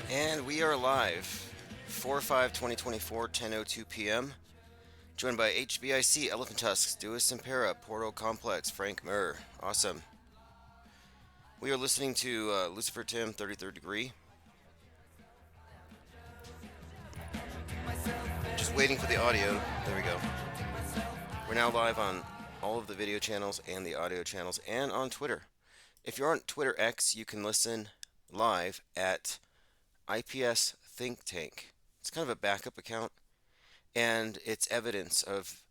And we are live, 4/5/2024, 10:02 p.m. Joined by HBIC, Elephant Tusks, Duis Impera, Portal Complex, Frank Murr. Awesome. We are listening to Lucifer Tim, 33rd Degree. Just waiting for the audio. There we go. We're now live on all of the video channels and the audio channels and on Twitter. If you're on Twitter X, you can listen live at IPS Think Tank. It's kind of a backup account, and it's evidence of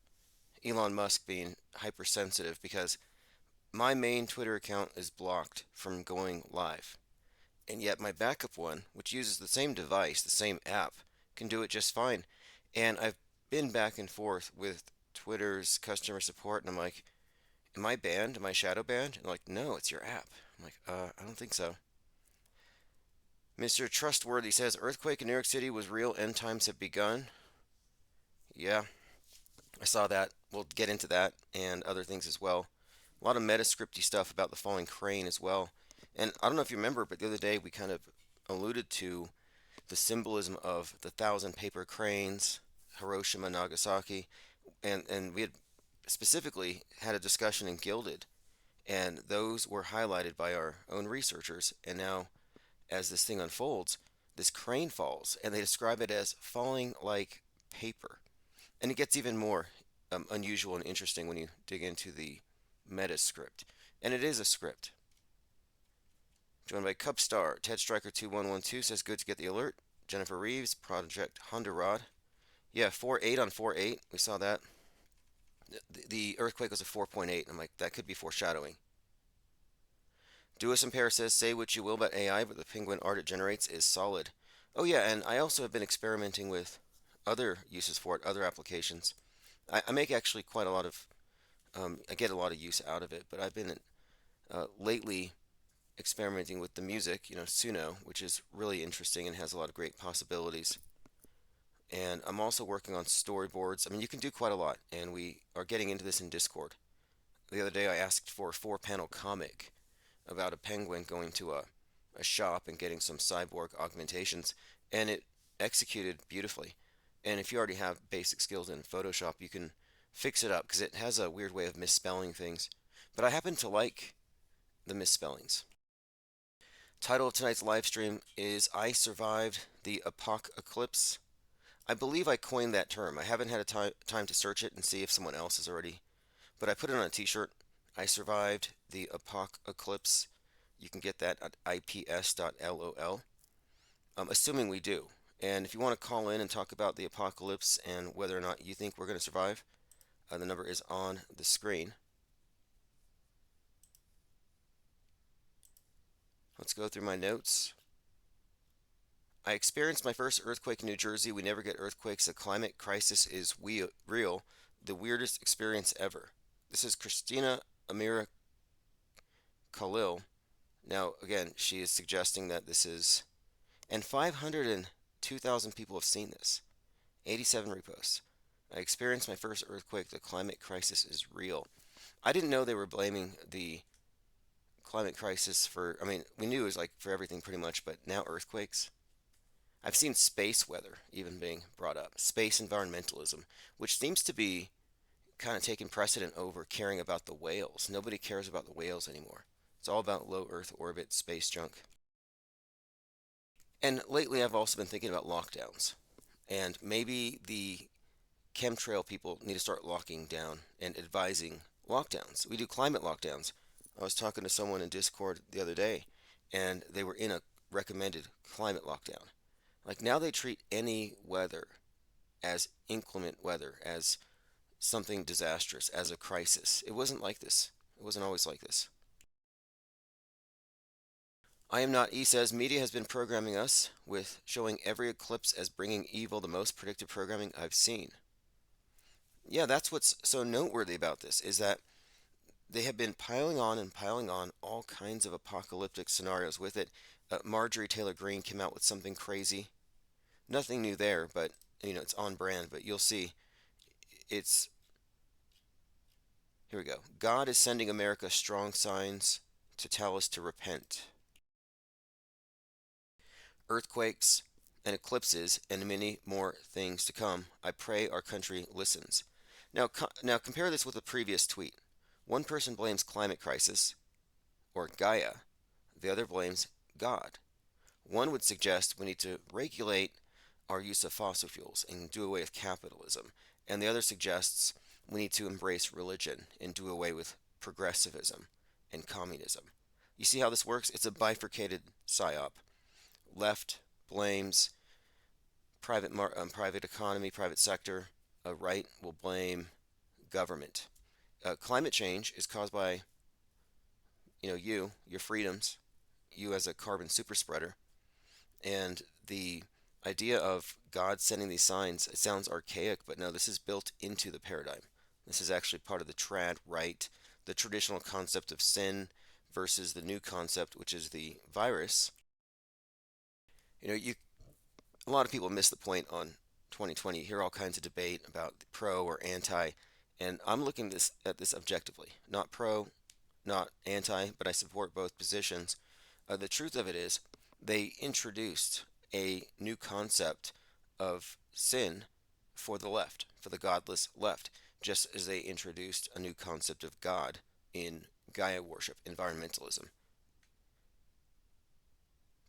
Elon Musk being hypersensitive because my main Twitter account is blocked from going live. And yet my backup one, which uses the same device, the same app, can do it just fine. And I've been back and forth with Twitter's customer support, and I'm like, am I banned? Am I shadow banned? And they're like, no, it's your app. I'm like, I don't think so. Mr. Trustworthy says, earthquake in New York City was real, end times have begun. Yeah, I saw that. We'll get into that and other things as well. A lot of metascripty stuff about the falling crane as well. And I don't know if you remember, but the other day we kind of alluded to the symbolism of the 1,000 paper cranes, Hiroshima, Nagasaki, and we had specifically had a discussion in Gilded, and those were highlighted by our own researchers. And now, as this thing unfolds, this crane falls, and they describe it as falling like paper. And it gets even more unusual and interesting when you dig into the meta script. And it is a script. Joined by Cubstar, Ted Striker 2112 says good to get the alert. Jennifer Reeves, Project Honda Rod. Yeah, 4.8 on 4.8. We saw that. The earthquake was a 4.8. I'm like, that could be foreshadowing. Duis Impera says, say what you will about AI, but the penguin art it generates is solid. Oh yeah, and I also have been experimenting with other uses for it, other applications. I make actually quite a lot of, I get a lot of use out of it, but I've been lately experimenting with the music, Suno, which is really interesting and has a lot of great possibilities. And I'm also working on storyboards. I mean, you can do quite a lot, and we are getting into this in Discord. The other day I asked for a 4-panel comic about a penguin going to a shop and getting some cyborg augmentations, and it executed beautifully. And if you already have basic skills in Photoshop, you can fix it up because it has a weird way of misspelling things. But I happen to like the misspellings. Title of tonight's live stream is I Survived the Apoc-Eclipse. I believe I coined that term. I haven't had a time to search it and see if someone else has already, but I put it on a t-shirt. I survived the Apoc-Eclipse. You can get that at ips.lol. Assuming we do. And if you want to call in and talk about the apocalypse and whether or not you think we're going to survive, the number is on the screen. Let's go through my notes. I experienced my first earthquake in New Jersey. We never get earthquakes. The climate crisis is real. The weirdest experience ever. This is Christina Amira Khalil. Now, again, she is suggesting that this is, and 502,000 people have seen this. 87 reposts. I experienced my first earthquake. The climate crisis is real. I didn't know they were blaming the climate crisis for, I mean, we knew it was like for everything pretty much, but now earthquakes. I've seen space weather even being brought up. Space environmentalism, which seems to be kind of taking precedent over caring about the whales. Nobody cares about the whales anymore. It's all about low Earth orbit space junk. And lately I've also been thinking about lockdowns. And maybe the chemtrail people need to start locking down and advising lockdowns. We do climate lockdowns. I was talking to someone in Discord the other day, and they were in a recommended climate lockdown. Like now they treat any weather as inclement weather, as something disastrous, as a crisis. It wasn't like this. It wasn't always like this. I am not E says media has been programming us with showing every eclipse as bringing evil, the most predictive programming I've seen. Yeah, that's what's so noteworthy about this is that they have been piling on and piling on all kinds of apocalyptic scenarios with it. Marjorie Taylor Greene came out with something crazy. Nothing new there, but it's on brand. But you'll see, it's here we go. God is sending America strong signs to tell us to repent. earthquakes, and eclipses, and many more things to come. I pray our country listens. Now compare this with a previous tweet. One person blames climate crisis, or Gaia. The other blames God. One would suggest we need to regulate our use of fossil fuels and do away with capitalism, and the other suggests we need to embrace religion and do away with progressivism and communism. You see how this works? It's a bifurcated psyop. Left blames private economy, private sector. Right will blame government. Climate change is caused by your freedoms, you as a carbon super spreader, and the idea of God sending these signs. It sounds archaic, but no, this is built into the paradigm. This is actually part of the trad right, the traditional concept of sin versus the new concept, which is the virus. You know, you a lot of people miss the point on 2020. You hear all kinds of debate about pro or anti, and I'm looking at this objectively, not pro, not anti, but I support both positions. The truth of it is, they introduced a new concept of sin for the left, for the godless left, just as they introduced a new concept of God in Gaia worship, environmentalism.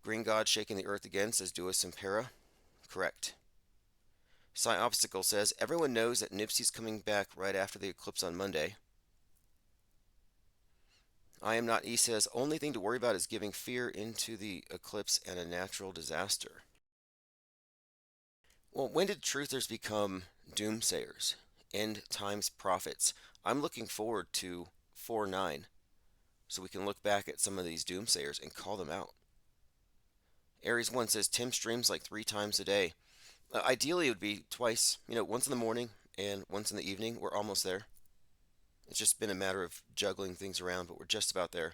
Green God shaking the earth again, says Duas Impera. Correct. Sci Obstacle says, everyone knows that Nipsey's coming back right after the eclipse on Monday. I am not E says, only thing to worry about is giving fear into the eclipse and a natural disaster. Well, when did truthers become doomsayers? End times prophets. I'm looking forward to 4-9 so we can look back at some of these doomsayers and call them out. Aries 1 says, Tim streams like 3 times a day. Ideally, it would be twice, once in the morning and once in the evening. We're almost there. It's just been a matter of juggling things around, but we're just about there.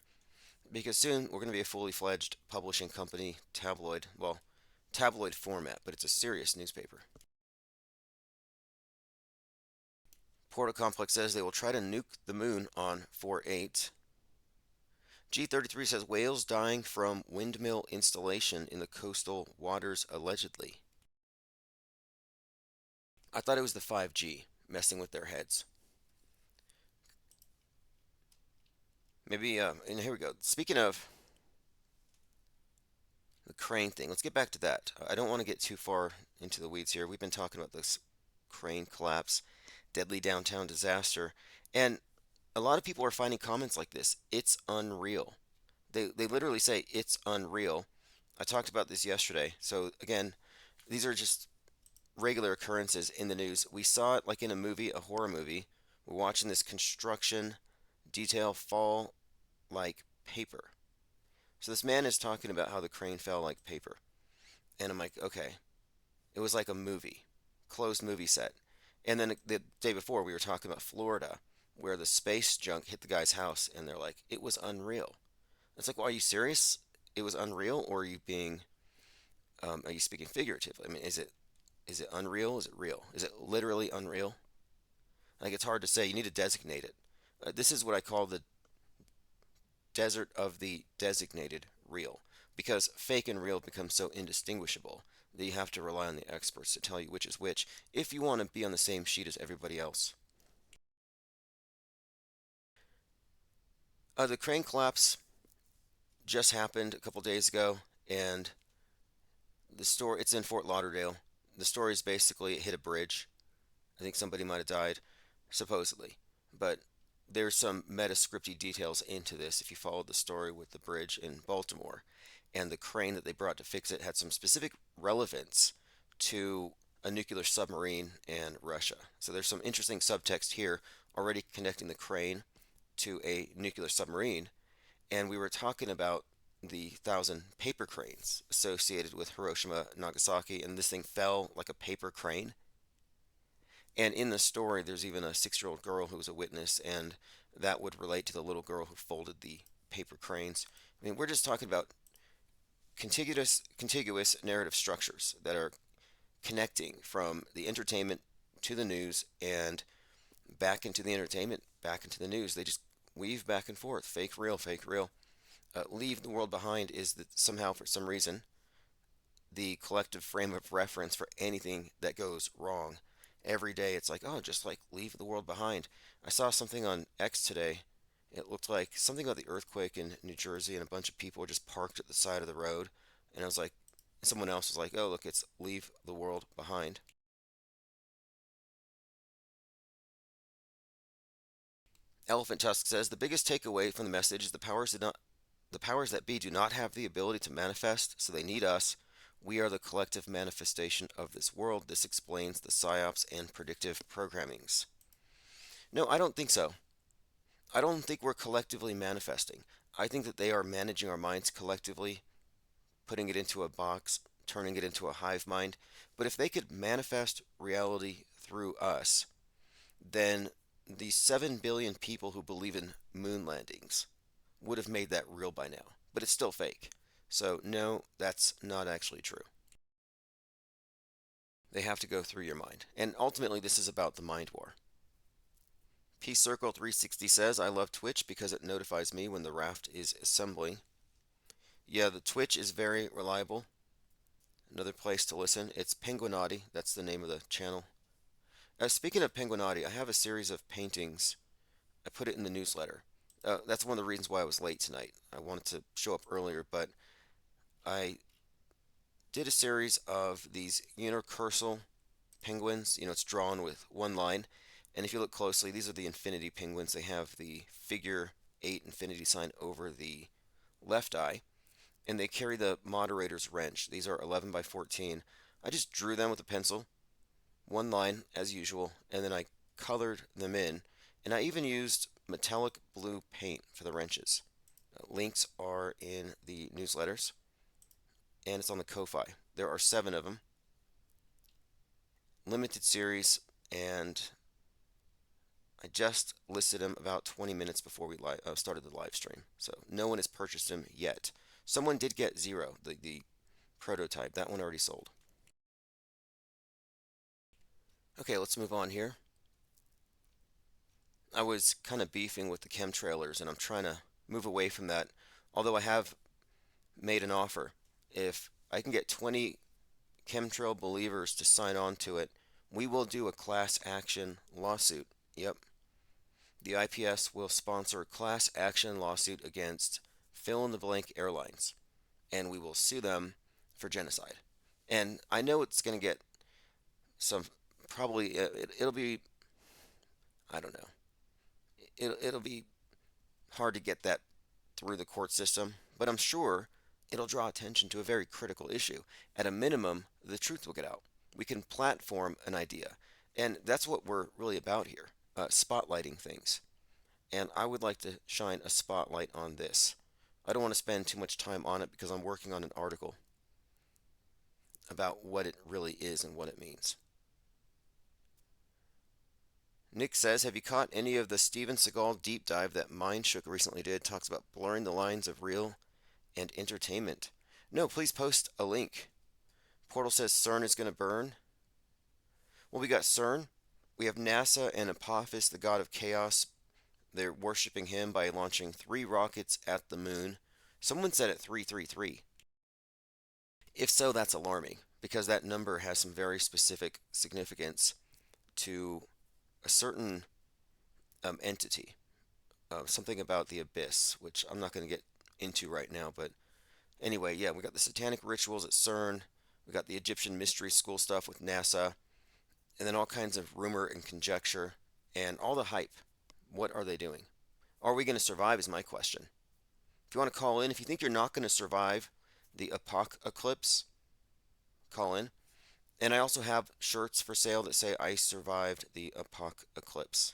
Because soon we're going to be a fully fledged publishing company, tabloid format, but it's a serious newspaper. Portal Complex says they will try to nuke the moon on 4-8. G33 says whales dying from windmill installation in the coastal waters allegedly. I thought it was the 5G messing with their heads. Maybe, and here we go. Speaking of the crane thing, let's get back to that. I don't want to get too far into the weeds here. We've been talking about this crane collapse, deadly downtown disaster, and a lot of people are finding comments like this. It's unreal. They literally say it's unreal. I talked about this yesterday. So again, these are just regular occurrences in the news. We saw it like in a movie, a horror movie. We're watching this construction detail fall like paper. So this man is talking about how the crane fell like paper. And I'm like, okay. It was like a movie, closed movie set. And then the day before, we were talking about Florida, where the space junk hit the guy's house, and they're like, it was unreal. It's like, well, are you serious? It was unreal, or are you speaking figuratively? I mean, is it unreal? Is it real? Is it literally unreal? Like, it's hard to say. You need to designate it. This is what I call the desert of the designated real, because fake and real become so indistinguishable that you have to rely on the experts to tell you which is which if you want to be on the same sheet as everybody else. The crane collapse just happened a couple days ago, and it's in Fort Lauderdale. The story is basically it hit a bridge. I think somebody might have died, supposedly, but there's some meta-scripty details into this if you followed the story with the bridge in Baltimore. And the crane that they brought to fix it had some specific relevance to a nuclear submarine and Russia. So there's some interesting subtext here already connecting the crane to a nuclear submarine. And we were talking about the 1,000 paper cranes associated with Hiroshima, Nagasaki, and this thing fell like a paper crane. And in the story, there's even a 6-year-old girl who was a witness, and that would relate to the little girl who folded the paper cranes. I mean, we're just talking about contiguous narrative structures that are connecting from the entertainment to the news and back into the entertainment, back into the news. They just weave back and forth, fake, real, fake, real. Leave the world behind is that somehow, for some reason, the collective frame of reference for anything that goes wrong. Every day it's like, oh, just like leave the world behind. I saw something on X today. It looked like something about the earthquake in New Jersey, and a bunch of people were just parked at the side of the road. And I was like, someone else was like, oh, look, it's leave the world behind. Elephant Tusk says the biggest takeaway from the message is the powers that be do not have the ability to manifest, so they need us. We are the collective manifestation of this world. This explains the psyops and predictive programmings. No, I don't think so. I don't think we're collectively manifesting. I think that they are managing our minds collectively, putting it into a box, turning it into a hive mind. But if they could manifest reality through us, then the 7 billion people who believe in moon landings would have made that real by now. But it's still fake. So, no, that's not actually true. They have to go through your mind. And ultimately, this is about the mind war. Peace Circle 360 says, I love Twitch because it notifies me when the raft is assembling. Yeah, the Twitch is very reliable. Another place to listen. It's Penguinati. That's the name of the channel. Speaking of Penguinati, I have a series of paintings. I put it in the newsletter. That's one of the reasons why I was late tonight. I wanted to show up earlier, but I did a series of these unicursal penguins. It's drawn with one line. And if you look closely, these are the infinity penguins. They have the figure 8 infinity sign over the left eye, and they carry the moderator's wrench. These are 11 by 14. I just drew them with a pencil, one line as usual, and then I colored them in. And I even used metallic blue paint for the wrenches. Links are in the newsletters, and it's on the Ko-Fi. There are 7 of them. Limited series, and I just listed them about 20 minutes before we started the live stream. So no one has purchased them yet. Someone did get Zero, the prototype. That one already sold. Okay, let's move on here. I was kind of beefing with the chemtrailers, and I'm trying to move away from that. Although I have made an offer. If I can get 20 Chemtrail Believers to sign on to it, we will do a class action lawsuit. Yep. The IPS will sponsor a class action lawsuit against fill in the blank airlines, and we will sue them for genocide. And I know it's going to get some, probably, it'll be, I don't know, it'll be hard to get that through the court system, but I'm sure it'll draw attention to a very critical issue. At a minimum, the truth will get out. We can platform an idea, and that's what we're really about here, spotlighting things. And I would like to shine a spotlight on this. I don't want to spend too much time on it because I'm working on an article about what it really is and what it means. Nick says, have you caught any of the Steven Seagal deep dive that Mindshook recently did? Talks about blurring the lines of real and entertainment. No, please post a link. Portal says CERN is going to burn. Well, we got CERN. We have NASA and Apophis, the god of chaos. They're worshiping him by launching 3 rockets at the moon. Someone said at 333. If so, that's alarming because that number has some very specific significance to a certain entity. Something about the abyss, which I'm not going to get into right now. But anyway, yeah, we got the satanic rituals at CERN. We got the Egyptian mystery school stuff with NASA. And then all kinds of rumor and conjecture and all the hype. What are they doing? Are we going to survive is my question. If you want to call in, if you think you're not going to survive the Apoc-Eclipse, call in. And I also have shirts for sale that say I survived the Apoc-Eclipse.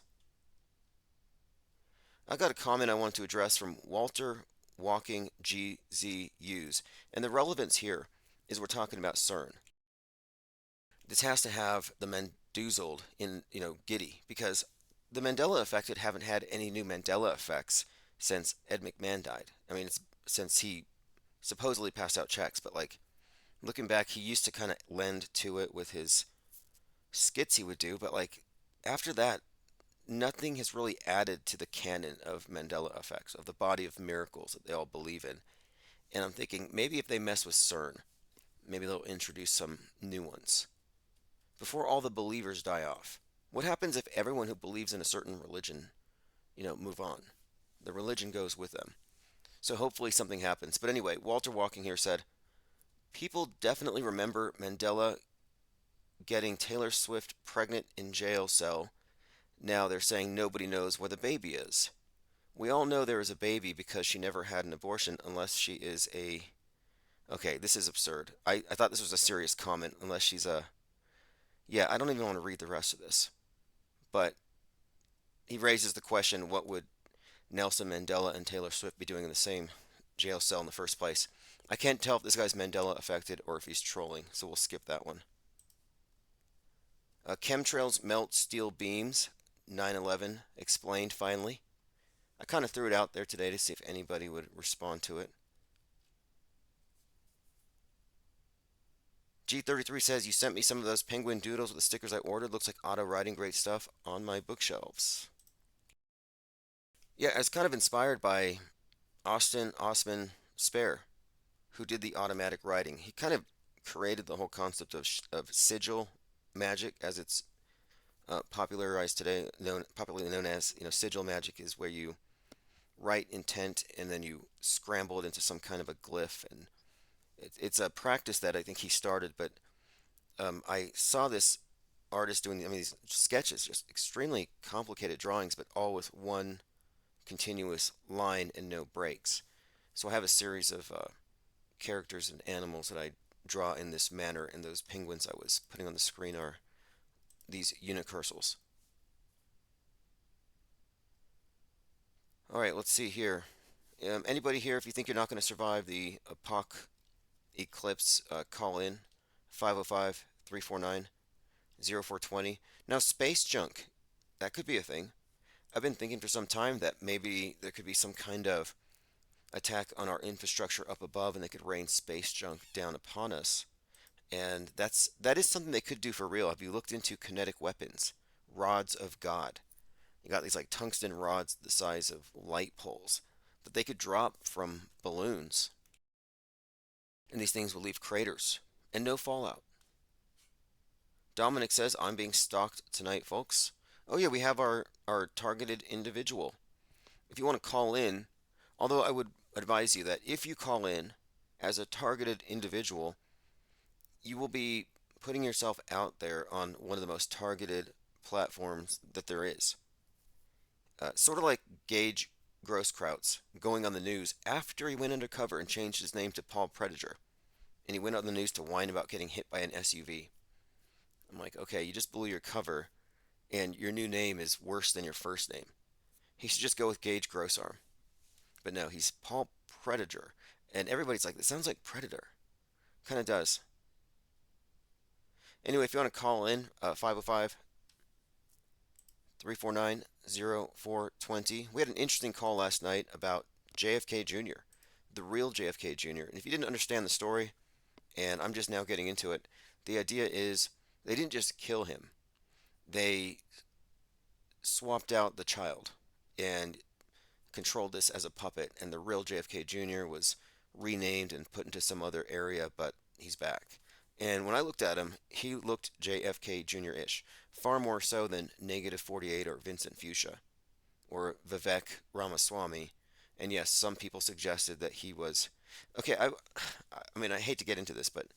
I got a comment I want to address from Walter Walking GZUs. And the relevance here is we're talking about CERN. This has to have the Mendoozled in, giddy, because the Mandela effect haven't had any new Mandela effects since Ed McMahon died. I mean, it's since he supposedly passed out checks, but like looking back, he used to kind of lend to it with his skits he would do, but like after that, nothing has really added to the canon of Mandela effects, of the body of miracles that they all believe in. And I'm thinking maybe if they mess with CERN, Maybe they'll introduce some new ones before all the believers die off. What happens if everyone who believes in a certain religion, move on? The religion goes with them. So hopefully something happens. But anyway, Walter Walking here said, people definitely remember Mandela getting Taylor Swift pregnant in jail cell. Now they're saying nobody knows where the baby is. We all know there is a baby because she never had an abortion unless she is a. Okay, this is absurd. I thought this was a serious comment, unless she's a. Yeah, I don't even want to read the rest of this. But he raises the question, what would Nelson Mandela and Taylor Swift be doing in the same jail cell in the first place? I can't tell if this guy's Mandela affected or if he's trolling, so we'll skip that one. Chemtrails melt steel beams. 9/11 explained finally. I kind of threw it out there today to see if anybody would respond to it. G33 says, you sent me some of those penguin doodles with the stickers I ordered. Looks like auto writing great stuff on my bookshelves. Yeah, it's kind of inspired by Austin Osman Spare, who did the automatic writing. He kind of created the whole concept of sigil magic, as it's popularized today, popularly known as, sigil magic is where you write intent and then you scramble it into some kind of a glyph. And it's a practice that I think he started, but I saw this artist doing, these sketches, just extremely complicated drawings, but all with one continuous line and no breaks. So I have a series of characters and animals that I draw in this manner, and those penguins I was putting on the screen are these unicursals. All right, let's see here. Anybody here, if you think you're not going to survive the Apoc-Eclipse, call in 505 349 0420. Now, space junk, that could be a thing. I've been thinking for some time that maybe there could be some kind of attack on our infrastructure up above and they could rain space junk down upon us. And that is something they could do for real. Have you looked into kinetic weapons? Rods of God. You got these like tungsten rods the size of light poles that they could drop from balloons. And these things will leave craters and no fallout. Dominic says, I'm being stalked tonight, folks. Oh yeah, we have our targeted individual. If you want to call in, although I would advise you that if you call in as a targeted individual, you will be putting yourself out there on one of the most targeted platforms that there is. Sort of like Gage Grosskreutz going on the news after he went undercover and changed his name to Paul Predator. And he went on the news to whine about getting hit by an SUV. I'm like, okay, you just blew your cover and your new name is worse than your first name. He should just go with Gage Grossarm. But no, he's Paul Predator. And everybody's like, it sounds like Predator. Kind of does. Anyway, if you want to call in, 505 349 0420. We had an interesting call last night about JFK Jr., the real JFK Jr. And if you didn't understand the story, and I'm just now getting into it, the idea is they didn't just kill him, they swapped out the child and controlled this as a puppet. And the real JFK Jr. was renamed and put into some other area, but he's back. And when I looked at him, he looked JFK Jr.-ish, far more so than Negative 48 or Vincent Fuchsia or Vivek Ramaswamy. And yes, some people suggested that he was. Okay, I mean, I hate to get into this, but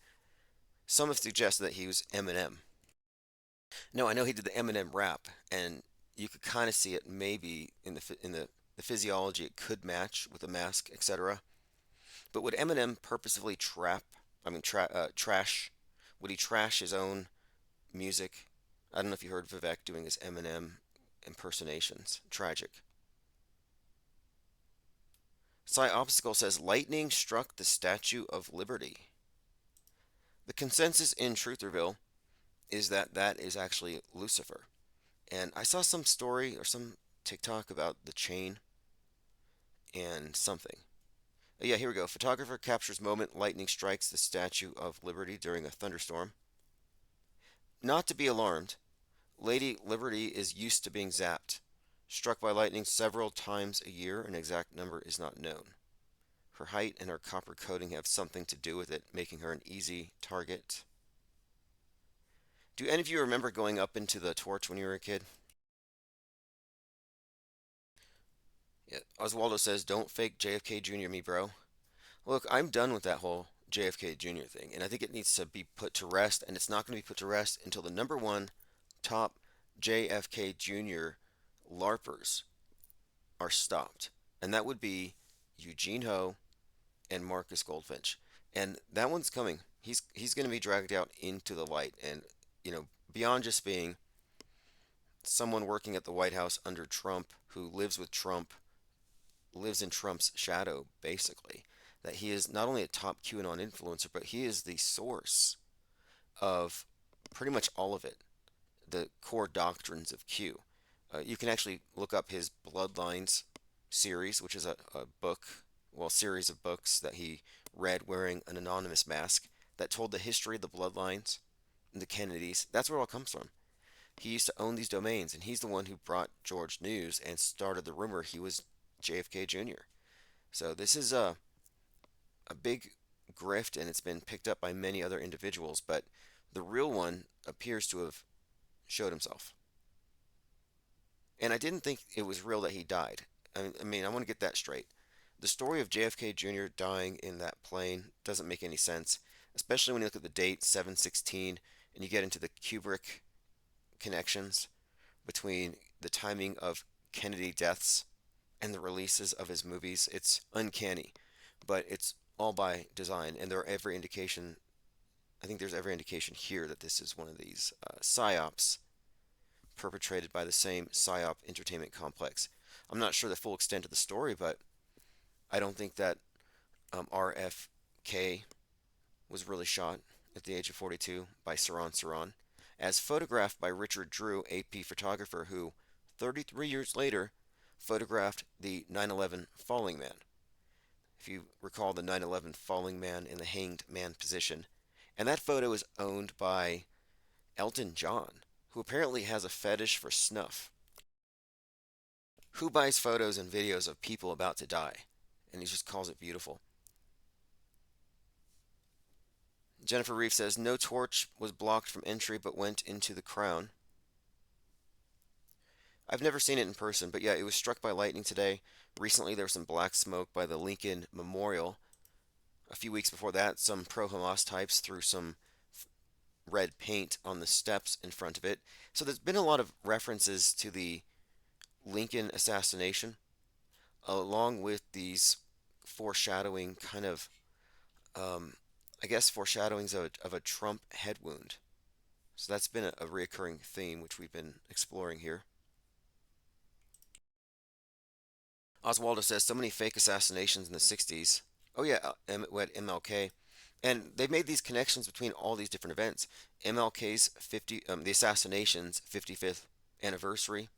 some have suggested that he was Eminem. No, I know he did the Eminem rap, and you could kind of see it maybe in the physiology. It could match with the mask, etc. But would Eminem purposefully trash? Would he trash his own music? I don't know if you heard Vivek doing his Eminem impersonations. Tragic. Cy Obstacle says lightning struck the Statue of Liberty. The consensus in Trutherville is that that is actually Lucifer. And I saw some story or some TikTok about the chain and something. Yeah, here we go. Photographer captures moment lightning strikes the Statue of Liberty during a thunderstorm. Not to be alarmed, Lady Liberty is used to being zapped. Struck by lightning several times a year, an exact number is not known. her height and her copper coating have something to do with it, making her an easy target. Do any of you remember going up into the torch when you were a kid? Yeah, Oswaldo says, "Don't fake JFK Jr. me, bro." Look, I'm done with that whole JFK Jr. thing, and I think it needs to be put to rest, and it's not going to be put to rest until the number one top JFK Jr. LARPers are stopped. And that would be Eugene Ho and Marcus Goldfinch. And that one's coming. He's going to be dragged out into the light, and beyond just being someone working at the White House under Trump who lives with Trump, lives in Trump's shadow, basically. That he is not only a top QAnon influencer, but he is the source of pretty much all of it, the core doctrines of Q. You can actually look up his Bloodlines series, which is a book, well, series of books that he read wearing an anonymous mask that told the history of the Bloodlines and the Kennedys. That's where it all comes from. He used to own these domains, and he's the one who brought George News and started the rumor he was JFK Jr. So this is a big grift, and it's been picked up by many other individuals, but the real one appears to have showed himself. And I didn't think it was real that he died. I want to get that straight. The story of JFK Jr. dying in that plane doesn't make any sense, especially when you look at the date 7/16 and you get into the Kubrick connections between the timing of Kennedy deaths and the releases of his movies. It's uncanny, but it's all by design, and I think there's every indication here that this is one of these psyops perpetrated by the same psyop entertainment complex. I'm not sure the full extent of the story, but I don't think that RFK was really shot at the age of 42 by Saran, as photographed by Richard Drew, AP photographer, who 33 years later photographed the 9/11 falling man. If you recall the 9/11 falling man in the hanged man position. And that photo is owned by Elton John, who apparently has a fetish for snuff. Who buys photos and videos of people about to die? And he just calls it beautiful. Jennifer Reeve says, "No torch was blocked from entry but went into the crown." I've never seen it in person, but yeah, it was struck by lightning today. Recently, there was some black smoke by the Lincoln Memorial. A few weeks before that, some pro-Hamas types threw some red paint on the steps in front of it. So there's been a lot of references to the Lincoln assassination, along with these foreshadowing kind of, um, I guess, foreshadowings of a Trump head wound. So that's been a reoccurring theme which we've been exploring here. Oswaldo says, "So many fake assassinations in the 60s." Oh yeah, MLK. And they've made these connections between all these different events. MLK's the assassination's 55th anniversary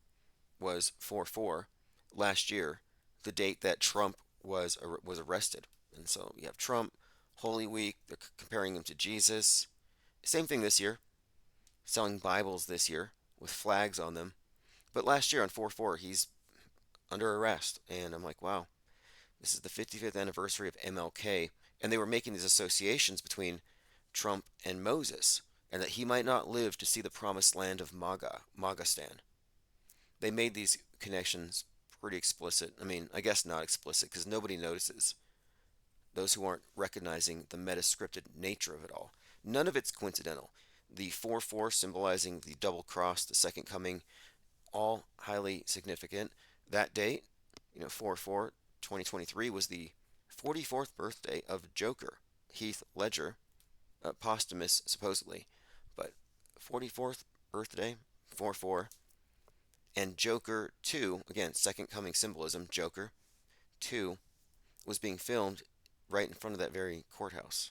was 4/4 last year, the date that Trump was arrested. And so you have Trump, Holy Week. They're comparing him to Jesus. Same thing this year, selling Bibles this year with flags on them. But last year on 4/4, he's under arrest, and I'm like, wow, this is the 55th anniversary of MLK, and they were making these associations between Trump and Moses, and that he might not live to see the promised land of Magastan. They made these connections pretty explicit. I guess not explicit because nobody notices. Those who aren't recognizing the meta-scripted nature of it all. None of it's coincidental. The 4/4 symbolizing the double cross, the second coming, all highly significant. That date, 4/4, 2023, was the 44th birthday of Joker, Heath Ledger, posthumous supposedly, but 44th birthday, 4/4, and Joker 2, again, second coming symbolism, Joker 2, was being filmed right in front of that very courthouse.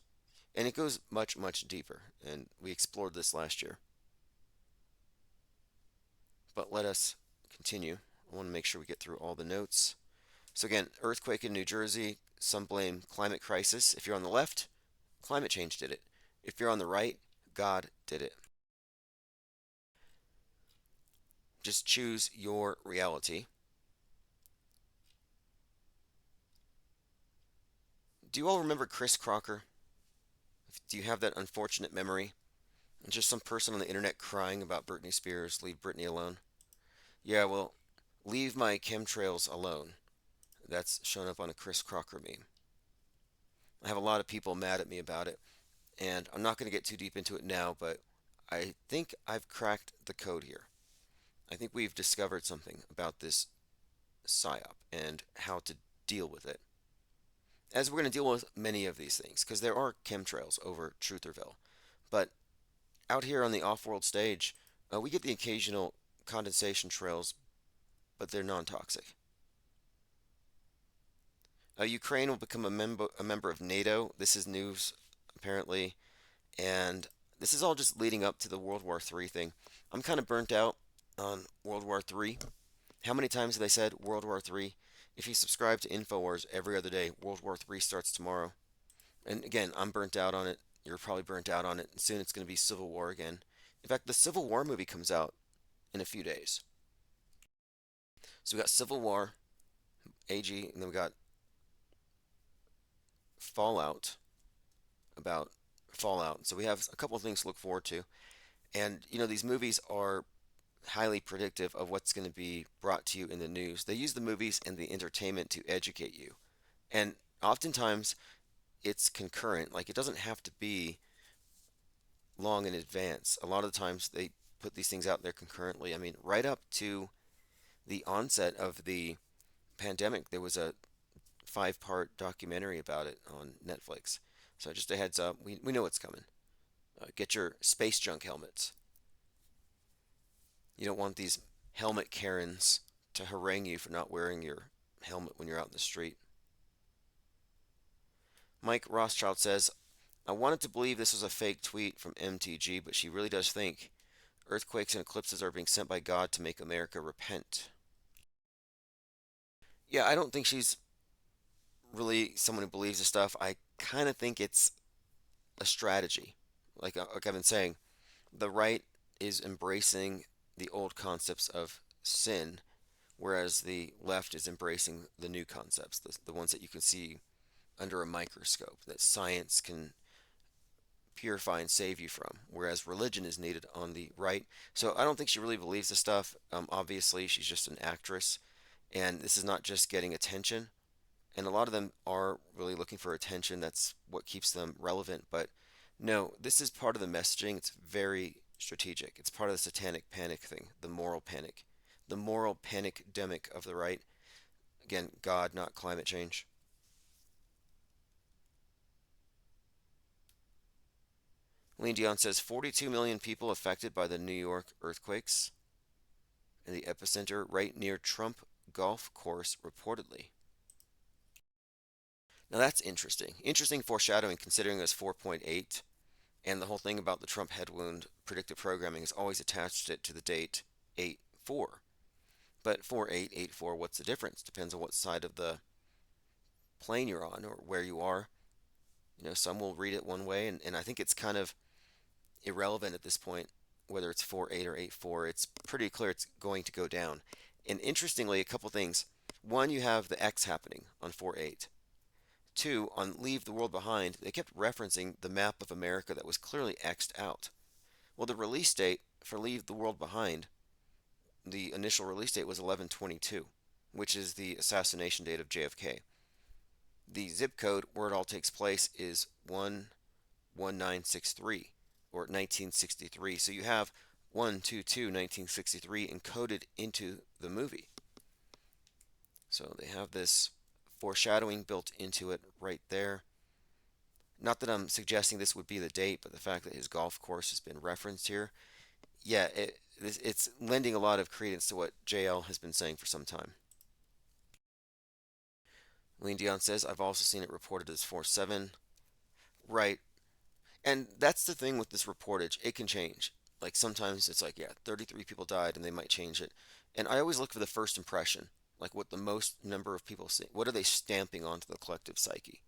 And it goes much, much deeper, and we explored this last year. But let us continue. I want to make sure we get through all the notes. So again, earthquake in New Jersey, some blame climate crisis. If you're on the left, climate change did it. If you're on the right, God did it. Just choose your reality. Do you all remember Chris Crocker? Do you have that unfortunate memory? Just some person on the internet crying about Britney Spears, leave Britney alone. Yeah, well, leave my chemtrails alone. That's shown up on a Chris Crocker meme. I have a lot of people mad at me about it, and I'm not going to get too deep into it now, but I think I've cracked the code here. I think we've discovered something about this psyop and how to deal with it. As we're going to deal with many of these things, because there are chemtrails over Trutherville. But out here on the off-world stage, we get the occasional condensation trails, but they're non-toxic. Ukraine will become a member of NATO. This is news, apparently, and this is all just leading up to the World War III thing. I'm kind of burnt out on World War III. How many times have they said World War III? If you subscribe to InfoWars every other day, World War III starts tomorrow. And again, I'm burnt out on it. You're probably burnt out on it. And soon it's going to be Civil War again. In fact, the Civil War movie comes out in a few days. So we got Civil War, AG, and then we got Fallout, about Fallout. So we have a couple of things to look forward to. And, these movies are highly predictive of what's going to be brought to you in the news. They use the movies and the entertainment to educate you. And oftentimes it's concurrent. Like it doesn't have to be long in advance. A lot of the times they put these things out there concurrently. I mean, right up to the onset of the pandemic, there was a 5-part documentary about it on Netflix. So just a heads up, we know what's coming. Get your space junk helmets. You don't want these helmet Karens to harangue you for not wearing your helmet when you're out in the street. Mike Rothschild says, I wanted to believe this was a fake tweet from MTG, but she really does think earthquakes and eclipses are being sent by God to make America repent. Yeah, I don't think she's really someone who believes this stuff. I kind of think it's a strategy. Like I've been saying, the right is embracing the old concepts of sin, whereas the left is embracing the new concepts, the ones that you can see under a microscope, that science can purify and save you from, whereas religion is needed on the right. So I don't think she really believes this stuff. Obviously, she's just an actress, and this is not just getting attention. And a lot of them are really looking for attention. That's what keeps them relevant. But no, this is part of the messaging. It's very strategic. It's part of the satanic panic thing, the moral panic, the moral panic demic of the right. Again, God, not climate change. Lean Dion says 42 million people affected by the New York earthquakes in the epicenter right near Trump golf course, reportedly. Now that's interesting. Interesting foreshadowing considering it was 4.8, and the whole thing about the Trump head wound predictive programming has always attached it to the date 8/4. But 4/8, 8/4, what's the difference? Depends on what side of the plane you're on or where you are. Some will read it one way, and I think it's kind of irrelevant at this point whether it's 4/8 or 8/4. It's pretty clear it's going to go down. And interestingly, a couple things. One, you have the X happening on 4/8. Two, on Leave the World Behind, they kept referencing the map of America that was clearly X'd out. Well, the release date for Leave the World Behind, the initial release date was 11/22, which is the assassination date of JFK. The zip code where it all takes place is 11963 or 1963. So you have 122 1963 encoded into the movie. So they have this foreshadowing built into it right there. Not that I'm suggesting this would be the date, but the fact that his golf course has been referenced here, yeah, it's lending a lot of credence to what JL has been saying for some time. Lean Dion says, I've also seen it reported as 4/7. Right. And that's the thing with this reportage. It can change. Like sometimes it's like, yeah, 33 people died and they might change it. And I always look for the first impression, like what the most number of people see. What are they stamping onto the collective psyche?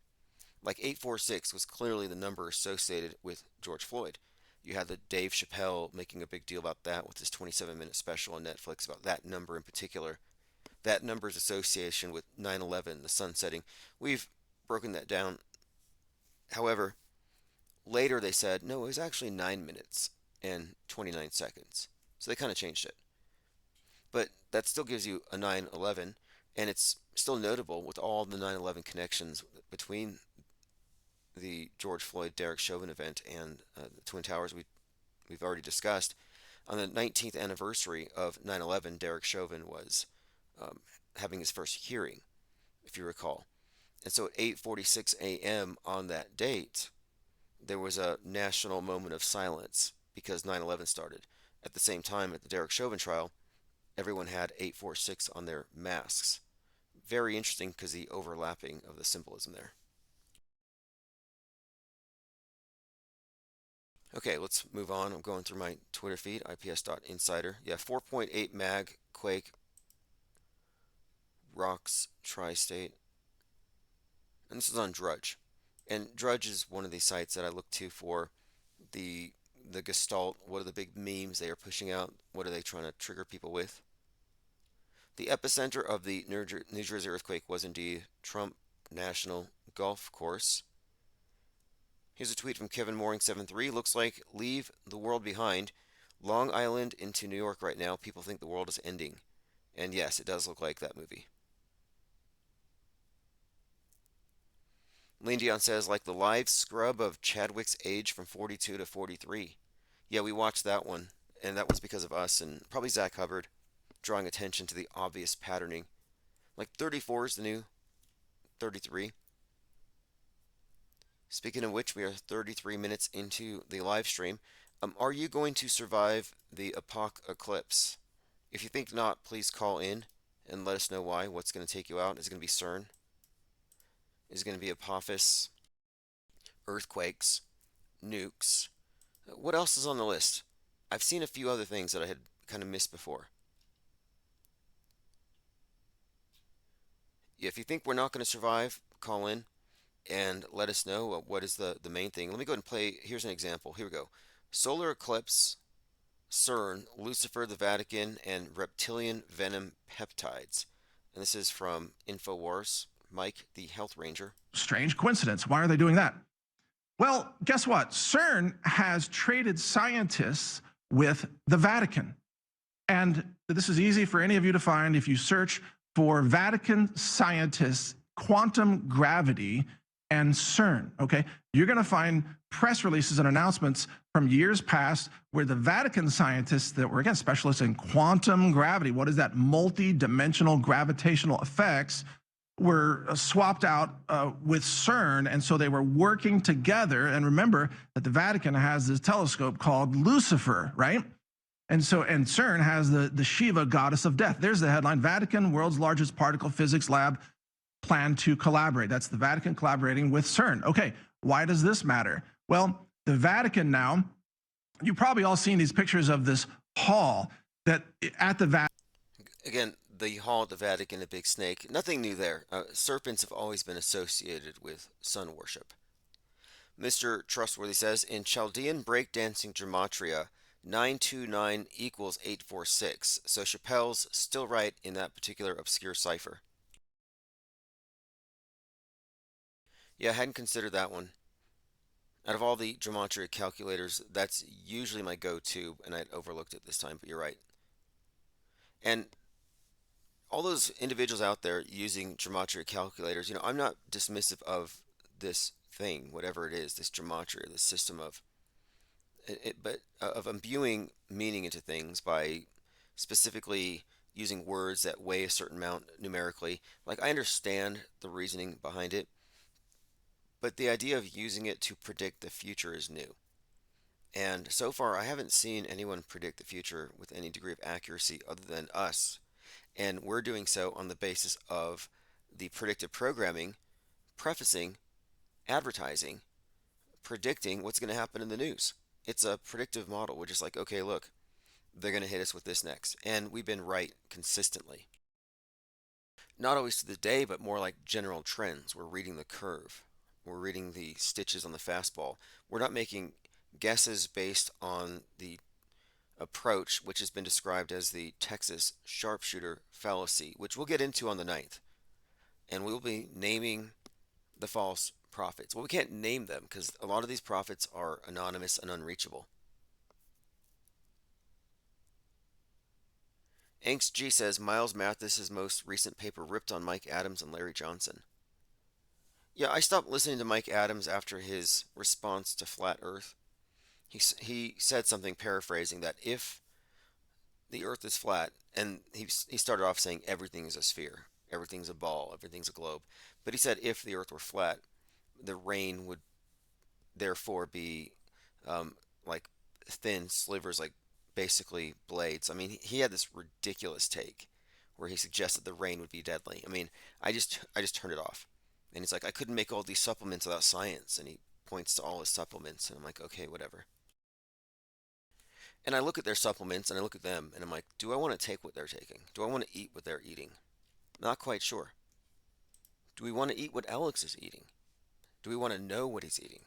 Like 846 was clearly the number associated with George Floyd. You had the Dave Chappelle making a big deal about that with his 27-minute special on Netflix about that number in particular. That number's association with 9/11, the sun setting. We've broken that down However, later they said, no, it was actually 9 minutes and 29 seconds. So they kind of changed it. But that still gives you a 9/11, and it's still notable with all the 9/11 connections between the George Floyd Derek Chauvin event and the Twin Towers we've already discussed. On the 19th anniversary of 9/11, Derek Chauvin was um, having his first hearing, if you recall. And so at 8:46 a.m. on that date, there was a national moment of silence because 9/11 started. At the same time, at the Derek Chauvin trial, everyone had 846 on their masks. Very interesting because the overlapping of the symbolism there. Okay, let's move on. I'm going through my Twitter feed, ips.insider. Yeah, 4.8 mag, quake, rocks, tri-state. And this is on Drudge. And Drudge is one of these sites that I look to for the the gestalt. What are the big memes they are pushing out? What are they trying to trigger people with? The epicenter of the New Jersey earthquake was indeed Trump National Golf Course. Here's a tweet from Kevin Mooring 73. Looks like leave the world behind. Long Island into New York right now. People think the world is ending. And yes, it does look like that movie. Lean Dion says, like the live scrub of Chadwick's age from 42 to 43. Yeah, we watched that one, and that was because of us and probably Zach Hubbard drawing attention to the obvious patterning. Like 34 is the new 33. Speaking of which, we are 33 minutes into the live stream. Are you going to survive the Apoc-Eclipse? If you think not, please call in and let us know why. What's going to take you out? Is it going to be CERN? Is it going to be Apophis? Earthquakes? Nukes? What else is on the list? I've seen a few other things that I had kind of missed before. If you think we're not going to survive, call in and let us know what is the main thing. Let me go ahead and play. Here's an example. Here we go. Solar eclipse, CERN, Lucifer, the Vatican, and reptilian venom peptides. And this is from InfoWars. Mike, the health ranger. Strange coincidence. Why are they doing that? Well, guess what? CERN has traded scientists with the Vatican. And this is easy for any of you to find if you search for Vatican scientists, quantum gravity, and CERN. Okay, you're going to find press releases and announcements from years past where the Vatican scientists that were, again, specialists in quantum gravity, what is that? Multi-dimensional gravitational effects, were swapped out with CERN, and so they were working together. And remember that the Vatican has this telescope called Lucifer, right? And CERN has the Shiva, goddess of death. There's the headline: Vatican, world's largest particle physics lab, plan to collaborate. That's the Vatican collaborating with CERN. Okay, why does this matter? Well, the Vatican now, you've probably all seen these pictures of this hall that at the Vatican. Again, the hall at the Vatican, a big snake. Nothing new there. Serpents have always been associated with sun worship. Mr. Trustworthy says, in Chaldean breakdancing gematria, 929 equals 846. So Chappelle's still right in that particular obscure cipher. Yeah, I hadn't considered that one. Out of all the gematria calculators, that's usually my go-to, and I'd overlooked it this time, but you're right. And all those individuals out there using gematria calculators, I'm not dismissive of this thing, whatever it is, this gematria, this system of but of imbuing meaning into things by specifically using words that weigh a certain amount numerically. Like, I understand the reasoning behind it, but the idea of using it to predict the future is new. And so far, I haven't seen anyone predict the future with any degree of accuracy other than us. And we're doing so on the basis of the predictive programming, prefacing, advertising, predicting what's going to happen in the news. It's a predictive model. We're just like, okay, look, they're going to hit us with this next. And we've been right consistently. Not always to the day, but more like general trends. We're reading the curve. We're reading the stitches on the fastball. We're not making guesses based on the approach, which has been described as the Texas sharpshooter fallacy, which we'll get into on the 9th. And we'll be naming the false prophets. Well, we can't name them because a lot of these prophets are anonymous and unreachable. Angst G says Miles Mathis's most recent paper ripped on Mike Adams and Larry Johnson. Yeah, I stopped listening to Mike Adams after his response to Flat Earth. He said something paraphrasing that if the Earth is flat, and he started off saying everything is a sphere, everything's a ball, everything's a globe. But he said if the Earth were flat, the rain would therefore be um, like thin slivers, like basically blades. I mean, he had this ridiculous take where he suggested the rain would be deadly. I mean, I just turned it off, and he's like, I couldn't make all these supplements without science, and he points to all his supplements, and I'm like, okay, whatever. And I look at their supplements and I look at them and I'm like, do I want to take what they're taking? Do I want to eat what they're eating? Not quite sure. Do we want to eat what Alex is eating? Do we want to know what he's eating?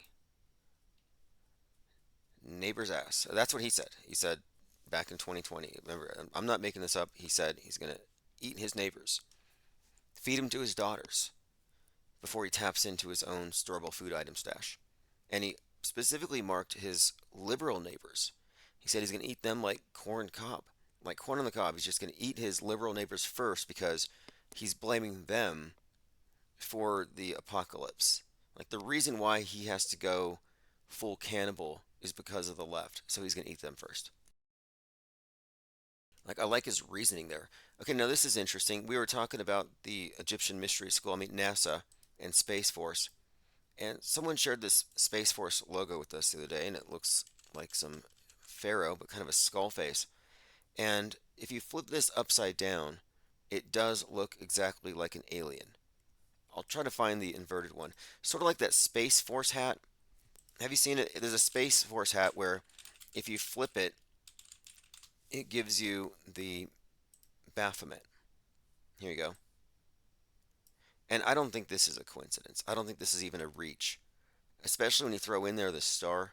Neighbor's ass. That's what he said. He said back in 2020. Remember, I'm not making this up. He said he's going to eat his neighbors, feed him to his daughters before he taps into his own storable food item stash. And he specifically marked his liberal neighbors. He said he's going to eat them like corn cob. Like corn on the cob. He's just going to eat his liberal neighbors first because he's blaming them for the apocalypse. Like the reason why he has to go full cannibal is because of the left. So he's going to eat them first. Like I like his reasoning there. Okay, now this is interesting. We were talking about the Egyptian Mystery School, I mean NASA and Space Force. And someone shared this Space Force logo with us the other day, and it looks like some pharaoh, but kind of a skull face. And if you flip this upside down, it does look exactly like an alien. I'll try to find the inverted one. Sort of like that Space Force hat. Have you seen it? There's a Space Force hat where if you flip it, it gives you the Baphomet. Here you go. And I don't think this is a coincidence. I don't think this is even a reach. Especially when you throw in there the star.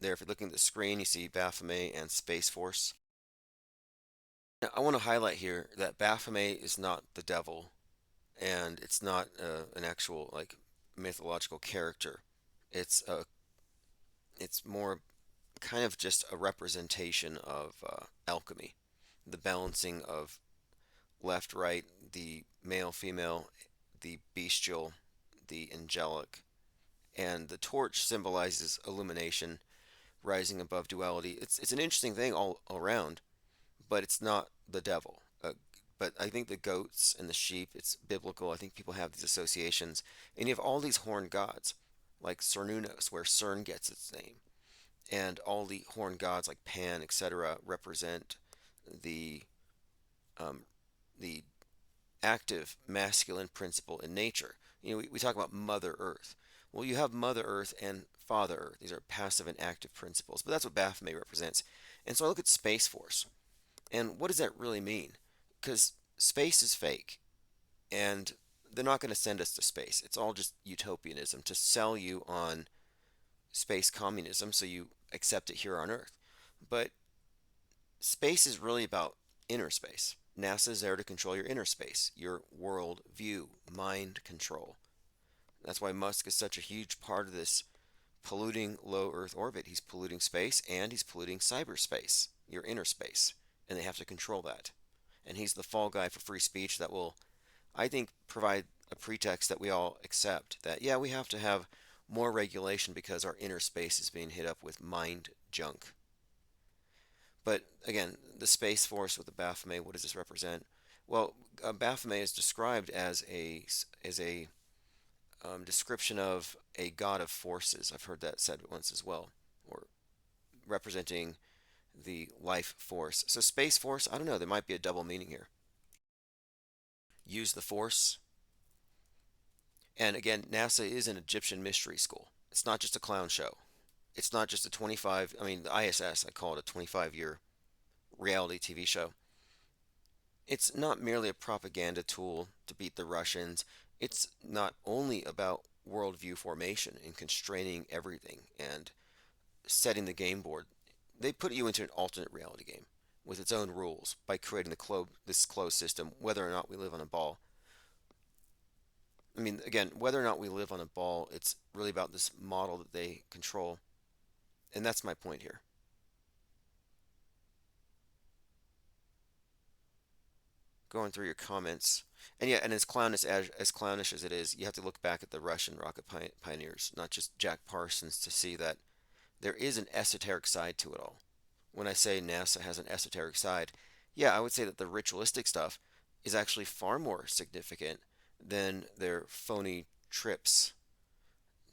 There, if you're looking at the screen, you see Baphomet and Space Force. Now, I want to highlight here that Baphomet is not the devil, and it's not an actual like mythological character. It's it's more kind of just a representation of alchemy, the balancing of left, right, the male, female, the bestial, the angelic, and the torch symbolizes illumination, rising above duality. It's an interesting thing all around, but it's not the devil. But I think the goats and the sheep, it's biblical. I think people have these associations, and you have all these horned gods, like Cernunnos, where CERN gets its name, and all the horned gods like Pan, etc., represent the um, the active masculine principle in nature. You know, we talk about Mother Earth. Well, you have Mother Earth and Father Earth. These are passive and active principles, but that's what Baphomet represents. And so I look at Space Force, and what does that really mean? Because space is fake, and they're not going to send us to space. It's all just utopianism to sell you on space communism so you accept it here on Earth. But space is really about inner space. NASA is there to control your inner space, your world view, mind control. That's why Musk is such a huge part of this polluting low Earth orbit. He's polluting space and he's polluting cyberspace, your inner space, and they have to control that. And he's the fall guy for free speech that will, I think, provide a pretext that we all accept that, yeah, we have to have more regulation because our inner space is being hit up with mind junk. But again, the Space Force with the Baphomet, what does this represent? Well, Baphomet is described as a description of a god of forces. I've heard that said once as well, or representing the life force. So Space Force, I don't know, there might be a double meaning here. Use the force. And again, NASA is an Egyptian mystery school. It's not just a clown show. It's not just a 25, I mean, the ISS, I call it a 25-year reality TV show. It's not merely a propaganda tool to beat the Russians. It's not only about worldview formation and constraining everything and setting the game board. They put you into an alternate reality game with its own rules by creating this closed system, whether or not we live on a ball. I mean, again, whether or not we live on a ball, it's really about this model that they control. And that's my point here. Going through your comments. And yeah, and as clownish as it is, you have to look back at the Russian rocket pioneers, not just Jack Parsons, to see that there is an esoteric side to it all. When I say NASA has an esoteric side, yeah, I would say that the ritualistic stuff is actually far more significant than their phony trips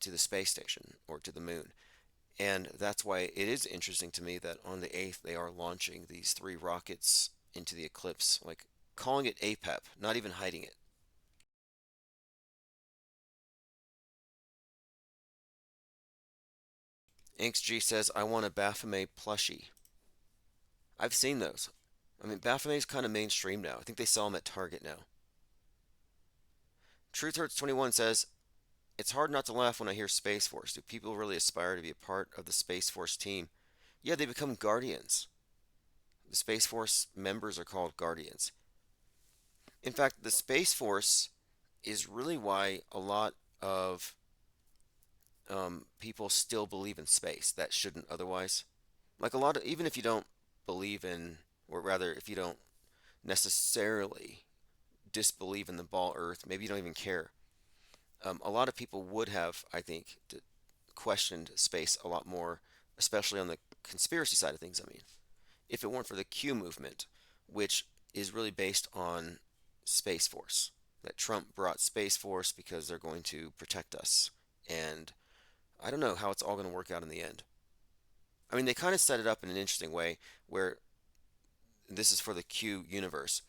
to the space station or to the moon. And that's why it is interesting to me that on the 8th they are launching these three rockets into the eclipse, like calling it APEP, not even hiding it. InksG says, I want a Baphomet plushie. I've seen those. I mean, Baphomet's kind of mainstream now. I think they sell them at Target now. TruthHerz 21 says, it's hard not to laugh when I hear Space Force. Do people really aspire to be a part of the Space Force team? Yeah, they become guardians. The Space Force members are called guardians. In fact, the Space Force is really why a lot of people still believe in space that shouldn't otherwise. Like a lot of, even if you don't believe in, or rather, if you don't necessarily disbelieve in the ball Earth, maybe you don't even care. A lot of people would have, I think, questioned space a lot more, especially on the conspiracy side of things. I mean, if it weren't for the Q movement, which is really based on Space Force, that Trump brought Space Force because they're going to protect us. And I don't know how it's all going to work out in the end. I mean, they kind of set it up in an interesting way where this is for the Q universe,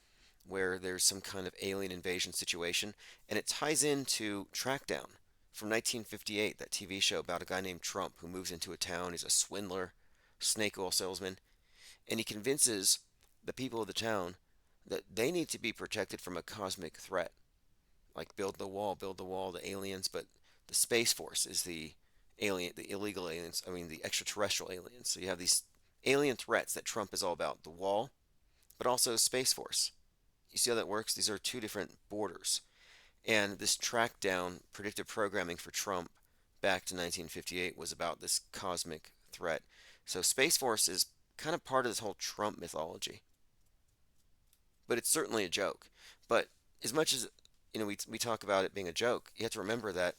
where there's some kind of alien invasion situation, and it ties into Trackdown from 1958, that TV show about a guy named Trump who moves into a town. He's a swindler, snake oil salesman, and he convinces the people of the town that they need to be protected from a cosmic threat. Like build the wall, the aliens, but the Space Force is the illegal aliens, I mean, the extraterrestrial aliens. So you have these alien threats that Trump is all about, the wall, but also Space Force. You see how that works? These are two different borders. And this track down predictive programming for Trump back to 1958 was about this cosmic threat. So Space Force is kind of part of this whole Trump mythology. But it's certainly a joke. But as much as we talk about it being a joke, you have to remember that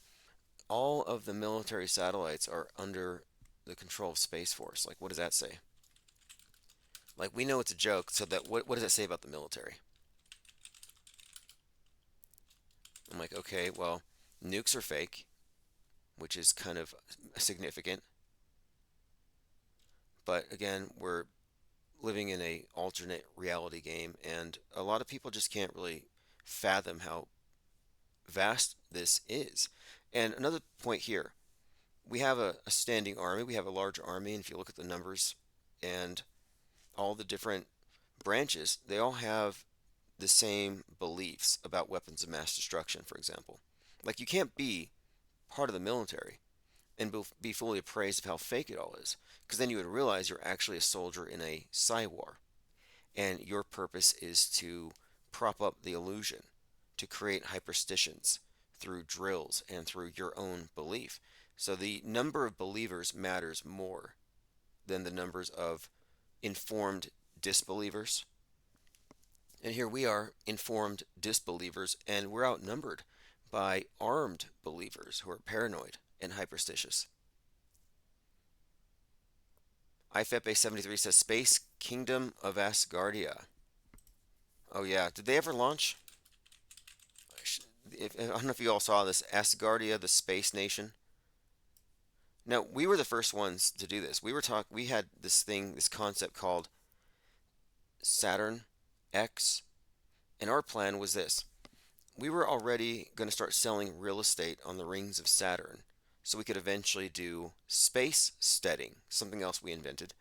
all of the military satellites are under the control of Space Force. Like, what does that say? Like, we know it's a joke, so that what does that say about the military? I'm like, okay, well, nukes are fake, which is kind of significant. But again, we're living in a alternate reality game, and a lot of people just can't really fathom how vast this is. And another point here, we have a standing army, we have a large army, and if you look at the numbers and all the different branches, they all have the same beliefs about weapons of mass destruction, for example. Like, you can't be part of the military and be fully appraised of how fake it all is, because then you would realize you're actually a soldier in a psy war, and your purpose is to prop up the illusion, to create hyperstitions through drills and through your own belief. So the number of believers matters more than the numbers of informed disbelievers. And here we are, informed disbelievers, and we're outnumbered by armed believers who are paranoid and hyperstitious. IFEP 73 says Space Kingdom of Asgardia. Oh yeah, did they ever launch? I don't know if you all saw this, Asgardia, the space nation. Now, we were the first ones to do this. We had this concept called Saturn X, and our plan was this. We were already going to start selling real estate on the rings of Saturn, so we could eventually do space steading, something else we invented,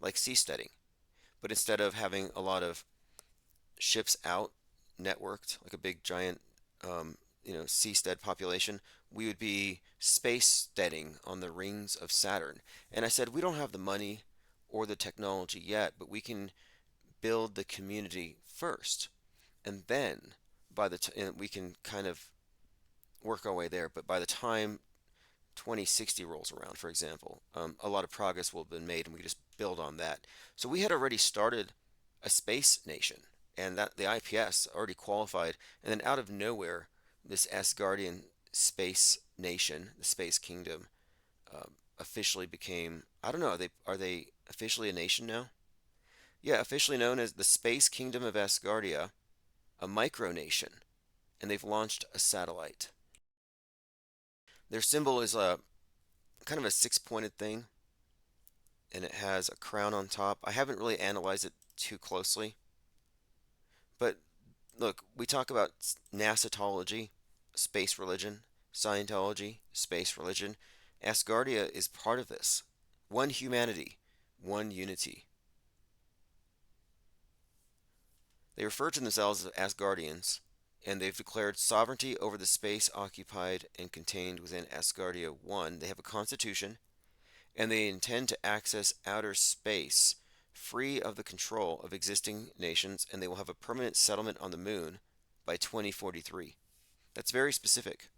like seasteading. But instead of having a lot of ships out networked, like a big giant, seastead population, we would be space steading on the rings of Saturn. And I said, we don't have the money or the technology yet, but we can build the community first, and then we can kind of work our way there. But by the time 2060 rolls around, for example, a lot of progress will have been made, and we just build on that. So we had already started a space nation, and that the IPS already qualified, and then out of nowhere, this Asgardian space nation, the space kingdom, officially became. I don't know. Are they officially a nation now? Yeah, officially known as the Space Kingdom of Asgardia, a micronation, and they've launched a satellite. Their symbol is a kind of a six-pointed thing, and it has a crown on top. I haven't really analyzed it too closely, but look, we talk about NASAtology, space religion, Scientology, space religion. Asgardia is part of this. One humanity, one unity. They refer to themselves as Asgardians, and they've declared sovereignty over the space occupied and contained within Asgardia 1. They have a constitution, and they intend to access outer space free of the control of existing nations, and they will have a permanent settlement on the moon by 2043. That's very specific.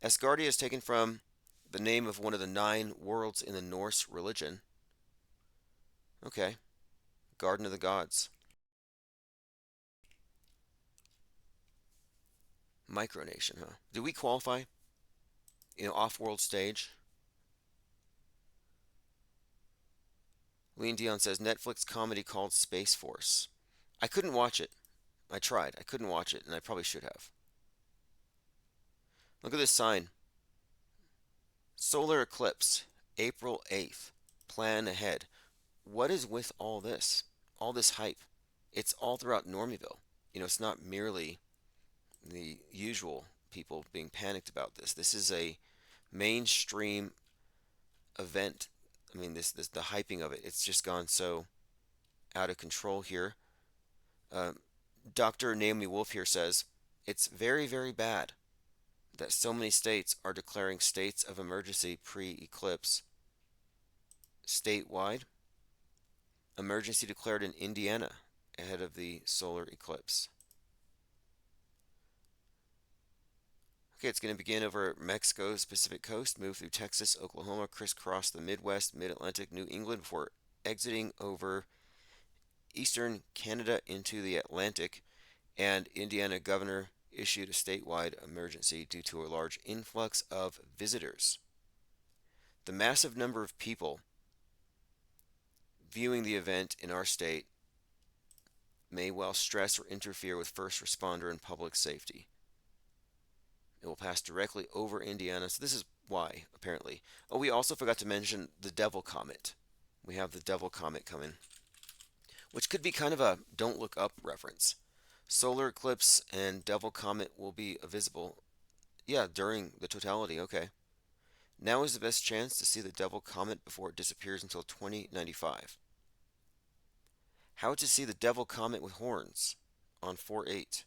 Asgardia is taken from the name of one of the 9 worlds in the Norse religion. Okay, Garden of the Gods. Micronation, huh? Do we qualify? Off-world stage? Lean Dion says Netflix comedy called Space Force. I couldn't watch it. I tried. I couldn't watch it, and I probably should have. Look at this sign. Solar eclipse, April 8th. Plan ahead. What is with all this? All this hype? It's all throughout Normiville. It's not merely the usual people being panicked about this. This is a mainstream event. I mean, this the hyping of it. It's just gone so out of control here. Uh, Dr. Naomi Wolf here says it's very, very bad that so many states are declaring states of emergency pre-eclipse. Statewide, emergency declared in Indiana ahead of the solar eclipse. Okay, it's going to begin over Mexico's Pacific coast, move through Texas, Oklahoma, crisscross the Midwest, Mid-Atlantic, New England before exiting over eastern Canada into the Atlantic, and Indiana governor issued a statewide emergency due to a large influx of visitors. The massive number of people viewing the event in our state may well stress or interfere with first responder and public safety. It will pass directly over Indiana, so this is why, apparently. Oh, we also forgot to mention the Devil Comet. We have the Devil Comet coming, which could be kind of a don't look up reference. Solar eclipse and Devil Comet will be visible, yeah, during the totality, okay. Now is the best chance to see the Devil Comet before it disappears until 2095. How to see the Devil Comet with horns on 4/8,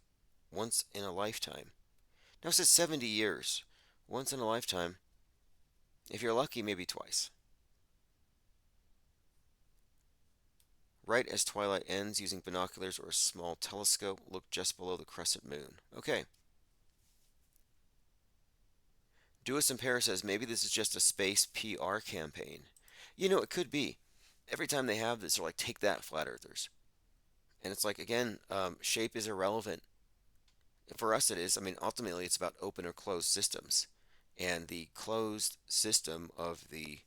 once in a lifetime. Now it says 70 years, once in a lifetime. If you're lucky, maybe twice. Right as twilight ends, using binoculars or a small telescope, look just below the crescent moon. Okay. Duis in Paris says maybe this is just a space PR campaign. It could be. Every time they have this, they're like, take that, flat earthers. And it's like, again, shape is irrelevant. For us, it is. I mean, ultimately, it's about open or closed systems. And the closed system of the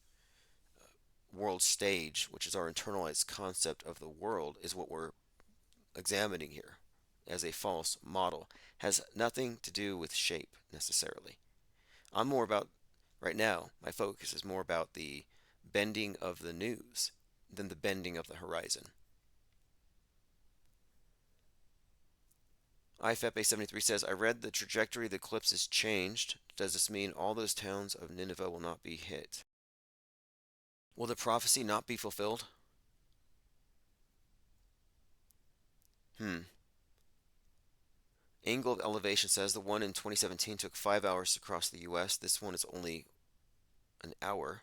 world stage, which is our internalized concept of the world, is what we're examining here as a false model. Has nothing to do with shape necessarily. I'm more about, right now, my focus is more about the bending of the news than the bending of the horizon. IFEP-A73 says, I read the trajectory of the eclipse has changed. Does this mean all those towns of Nineveh will not be hit? Will the prophecy not be fulfilled? Angle of elevation says the one in 2017 took 5 hours to cross the US. This one is only an hour.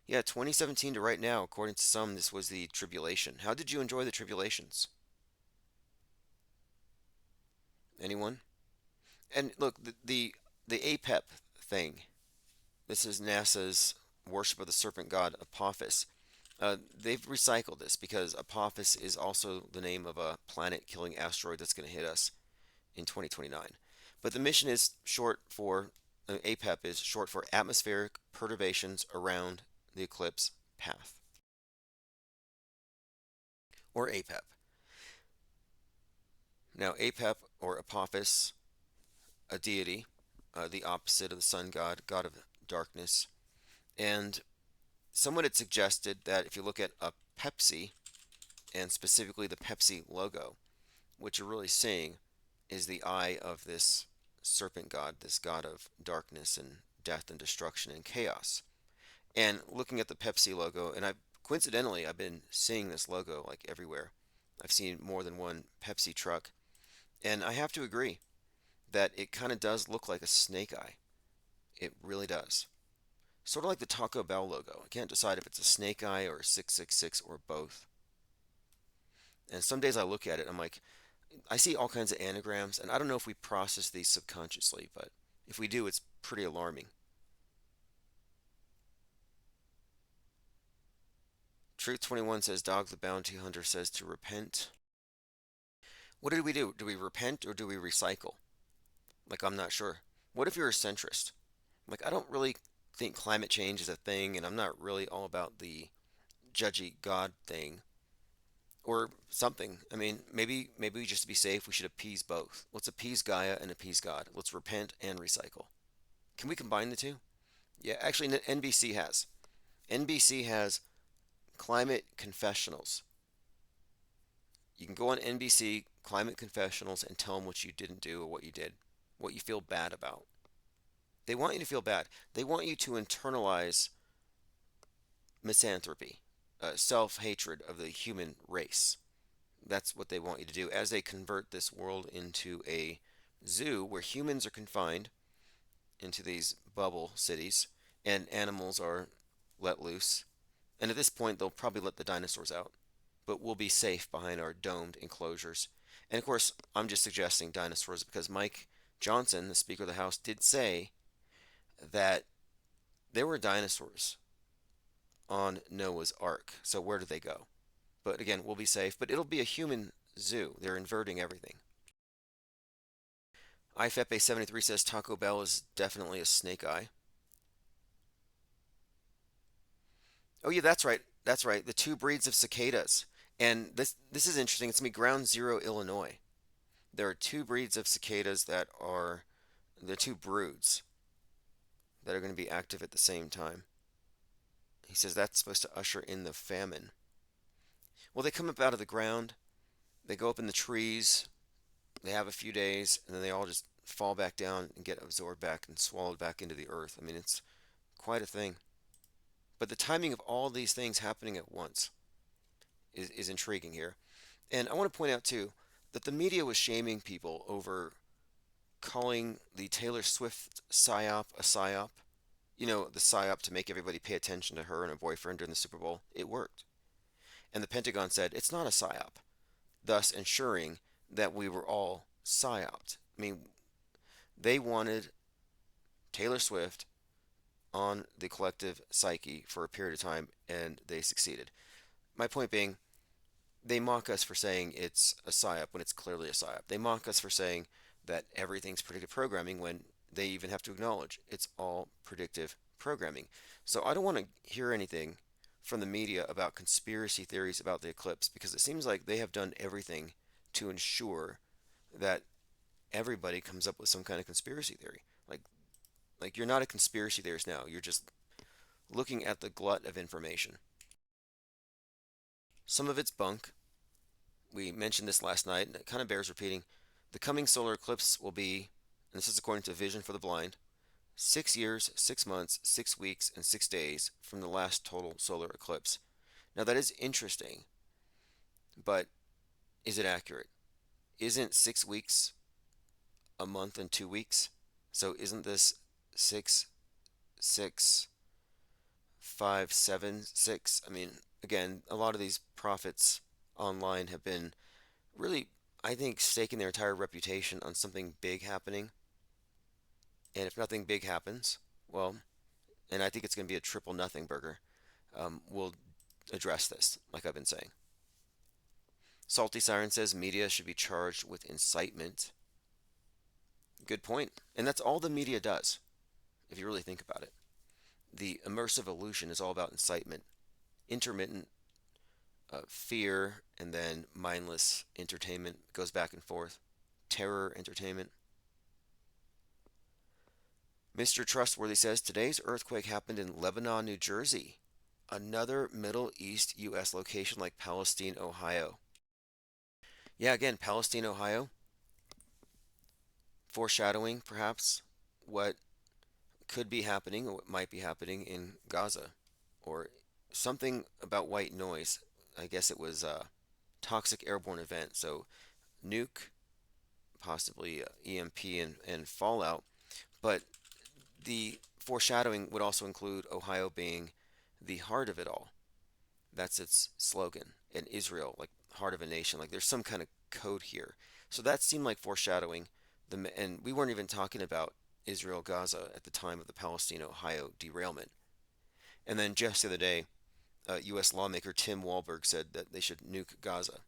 Yeah, 2017 to right now, according to some, this was the tribulation. How did you enjoy the tribulations? Anyone? And look, the APEP thing. This is NASA's worship of the serpent god Apophis. They've recycled this because Apophis is also the name of a planet-killing asteroid that's going to hit us in 2029. But the mission is short for APEP is short for atmospheric perturbations around the eclipse path, or APEP. Now, APEP or Apophis, a deity, the opposite of the sun god, god of darkness, and someone had suggested that if you look at a Pepsi and specifically the Pepsi logo, what you're really seeing is the eye of this serpent god, this god of darkness and death and destruction and chaos. And looking at the Pepsi logo, and I've been seeing this logo like everywhere. I've seen more than one Pepsi truck, and I have to agree that it kind of does look like a snake eye. It really does. Sort of like the Taco Bell logo. I can't decide if it's a snake eye or a 666 or both. And some days I look at it, I'm like, I see all kinds of anagrams, and I don't know if we process these subconsciously, but if we do, it's pretty alarming. Truth 21 says, Dog the Bounty Hunter says to repent. What do we do? Do we repent or do we recycle? Like, I'm not sure. What if you're a centrist? Like, I don't really think climate change is a thing, and I'm not really all about the judgy God thing or something. I mean, maybe just to be safe, we should appease both. Let's appease Gaia and appease God. Let's repent and recycle. Can we combine the two? Yeah, actually, NBC has. NBC has climate confessionals. You can go on NBC climate confessionals and tell them what you didn't do or what you did, what you feel bad about. They want you to feel bad. They want you to internalize misanthropy, self-hatred of the human race. That's what they want you to do as they convert this world into a zoo where humans are confined into these bubble cities and animals are let loose. And at this point, they'll probably let the dinosaurs out, but we'll be safe behind our domed enclosures. And of course, I'm just suggesting dinosaurs because Mike Johnson, the Speaker of the House, did say that there were dinosaurs on Noah's Ark. So where do they go? But again, we'll be safe, but it'll be a human zoo. They're inverting everything. IFEP73 says Taco Bell is definitely a snake eye. Oh yeah, that's right. That's right. The two breeds of cicadas. And this is interesting. It's gonna be Ground Zero, Illinois. There are two breeds of cicadas that are the two broods that are going to be active at the same time. He says that's supposed to usher in the famine. Well, they come up out of the ground, they go up in the trees, they have a few days, and then they all just fall back down and get absorbed back and swallowed back into the earth. I mean, it's quite a thing. But the timing of all these things happening at once is intriguing here. And I want to point out, too, that the media was shaming people over calling the Taylor Swift psyop a psyop. You know, the psyop to make everybody pay attention to her and her boyfriend during the Super Bowl. It worked. And the Pentagon said it's not a psyop, thus ensuring that we were all psyoped. I mean, they wanted Taylor Swift on the collective psyche for a period of time, and they succeeded. My point being, they mock us for saying it's a psyop when it's clearly a psyop. They mock us for saying that everything's predictive programming when they even have to acknowledge it's all predictive programming. So I don't want to hear anything from the media about conspiracy theories about the eclipse because it seems like they have done everything to ensure that everybody comes up with some kind of conspiracy theory. Like you're not a conspiracy theorist now. You're just looking at the glut of information. Some of it's bunk. We mentioned this last night, and it kind of bears repeating. The coming solar eclipse will be, and this is according to Vision for the Blind, 6 years, 6 months, 6 weeks, and 6 days from the last total solar eclipse. Now that is interesting, but is it accurate? Isn't 6 weeks a month and 2 weeks? So isn't this 6, 6, 5, 7, 6? I mean, again, a lot of these prophets online have been really, I think, staking their entire reputation on something big happening. And if nothing big happens, well, and I think it's going to be a triple nothing burger, we'll address this, like I've been saying. Salty Siren says media should be charged with incitement. Good point. And that's all the media does, if you really think about it. The immersive illusion is all about incitement, intermittent fear, and then mindless entertainment goes back and forth. Terror entertainment. Mr. Trustworthy says today's earthquake happened in Lebanon, New Jersey. Another Middle East U.S. location like Palestine, Ohio. Yeah, again, Palestine, Ohio, foreshadowing perhaps what could be happening or what might be happening in Gaza, or something about white noise. I guess it was a toxic airborne event. So nuke, possibly EMP and fallout. But the foreshadowing would also include Ohio being the heart of it all. That's its slogan. And Israel, like heart of a nation. Like there's some kind of code here. So that seemed like foreshadowing. And we weren't even talking about Israel Gaza at the time of the Palestine Ohio derailment. And then just the other day, U.S. lawmaker Tim Walberg said that they should nuke Gaza.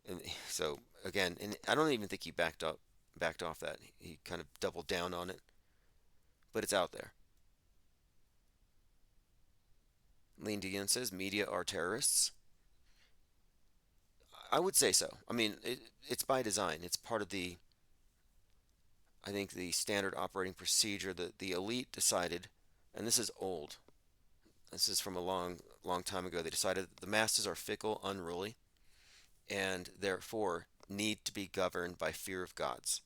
And so again, and I don't even think he backed off that. He kind of doubled down on it, but it's out there. Lean Dion says media are terrorists. I would say so. I mean, it's by design. It's part of the, I think, the standard operating procedure that the elite decided, and this is old. This is from a long, long time ago. They decided that the masses are fickle, unruly, and therefore need to be governed by fear of gods.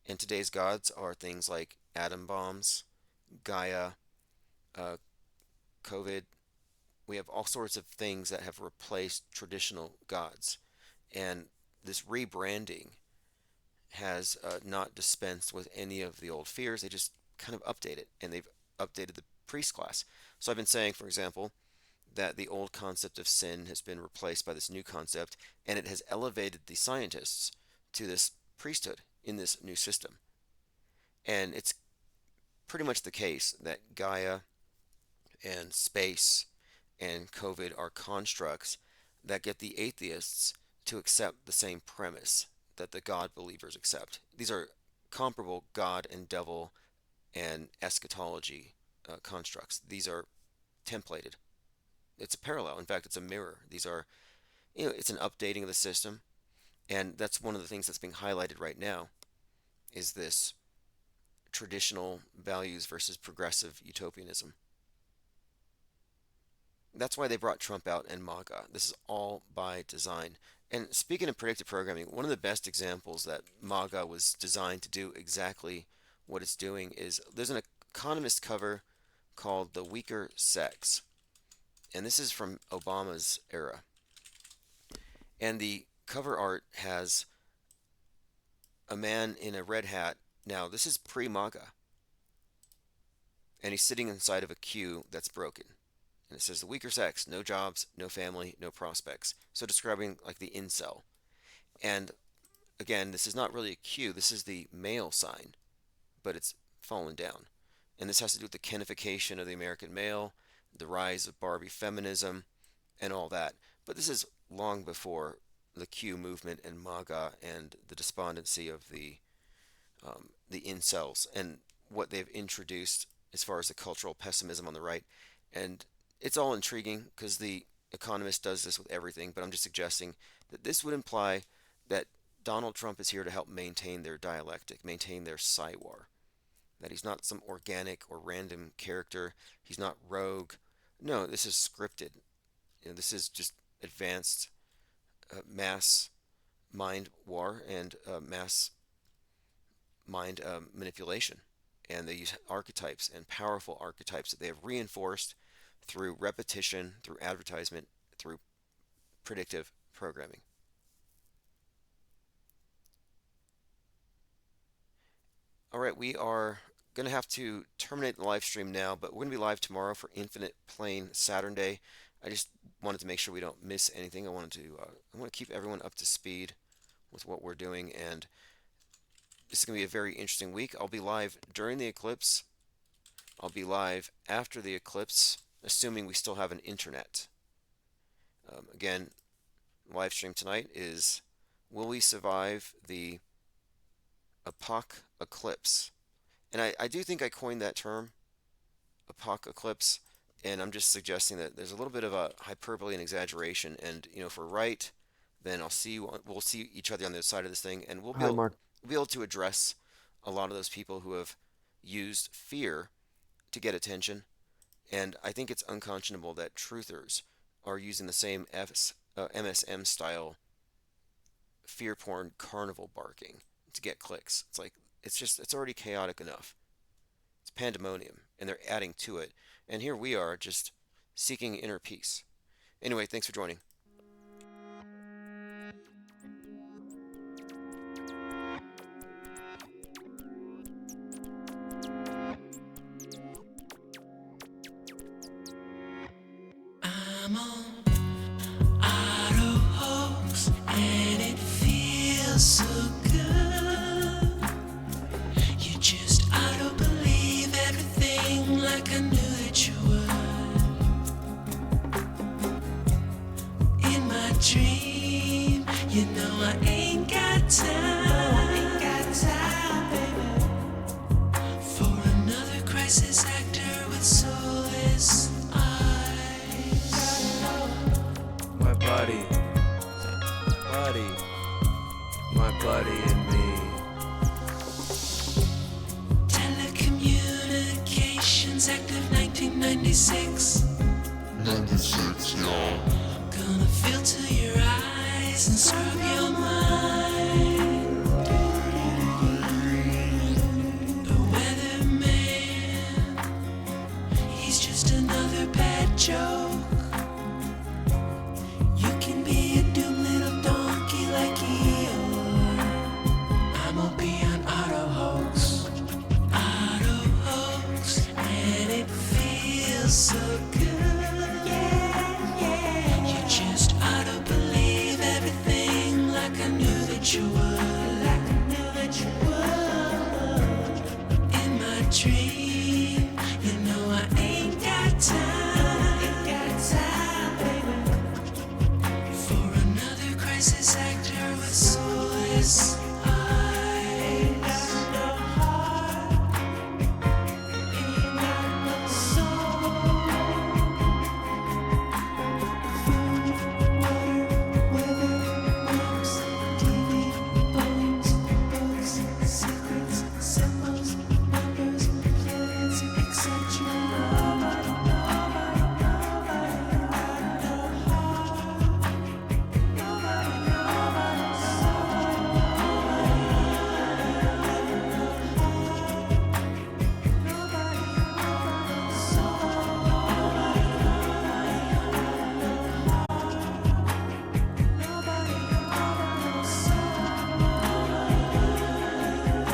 And today's gods are things like atom bombs, Gaia, uh, COVID. We have all sorts of things that have replaced traditional gods. And this rebranding has not dispensed with any of the old fears. They just kind of update it, and they've updated the priest class. So I've been saying, for example, that the old concept of sin has been replaced by this new concept, and it has elevated the scientists to this priesthood in this new system. And it's pretty much the case that Gaia and space and COVID are constructs that get the atheists to accept the same premise that the God believers accept. These are comparable God and devil and eschatology constructs. These are templated. It's a parallel. In fact, it's a mirror. These are, it's an updating of the system. And that's one of the things that's being highlighted right now is this traditional values versus progressive utopianism. That's why they brought Trump out and MAGA. This is all by design. And speaking of predictive programming, one of the best examples that MAGA was designed to do exactly what it's doing is there's an Economist cover called The Weaker Sex. And this is from Obama's era. And the cover art has a man in a red hat. Now, this is pre MAGA. And he's sitting inside of a queue that's broken. And it says the weaker sex, no jobs, no family, no prospects. So describing like the incel. And again, this is not really a Q, this is the male sign, but it's fallen down. And this has to do with the kenification of the American male, the rise of Barbie feminism, and all that. But this is long before the Q movement and MAGA and the despondency of the incels and what they've introduced as far as the cultural pessimism on the right. And it's all intriguing because the Economist does this with everything, but I'm just suggesting that this would imply that Donald Trump is here to help maintain their dialectic, maintain their psywar. That he's not some organic or random character. He's not rogue. No, this is scripted. This is just advanced mass mind war and mass mind manipulation. And they use archetypes and powerful archetypes that they have reinforced through repetition, through advertisement, through predictive programming. All right, we are going to have to terminate the live stream now, but we're going to be live tomorrow for Infinite Plane Saturday. I just wanted to make sure we don't miss anything. I want to keep everyone up to speed with what we're doing, and This is going to be a very interesting week. I'll be live during the eclipse. I'll be live after the eclipse, assuming we still have an internet. Again, live stream tonight is, will we survive the Apoc-Eclipse? And I do think I coined that term, Apoc-Eclipse, and I'm just suggesting that there's a little bit of a hyperbole and exaggeration. And if we're right, then we'll see each other on the other side of this thing, and Hi, Mark. we'll be able to address a lot of those people who have used fear to get attention. And I think it's unconscionable that truthers are using the same MSM style fear porn carnival barking to get clicks. It's like, it's already chaotic enough. It's pandemonium, and they're adding to it. And here we are just seeking inner peace. Anyway, thanks for joining. I'm on auto hoax, and it feels so good. You just auto believe everything like I knew that you would. In my dream, you know I ain't got time, baby, for another crisis actor with soulless eyes. My buddy and me. Telecommunications Act of 1996. 96, y'all. Gonna filter your eyes and scrub your mind. The weatherman, he's just another bad joke. You can be a doomed little donkey like Eeyore. I'ma be an auto hoax, and it feels so good. You just auto believe everything like I knew that you would. In my dream, you know I ain't got time, baby, for another crisis actor with soulless eyes. Ain't got no heart, ain't got no soul. Food, water, weather, books, TV, bones, books, secrets, symbols, numbers, planets, etc.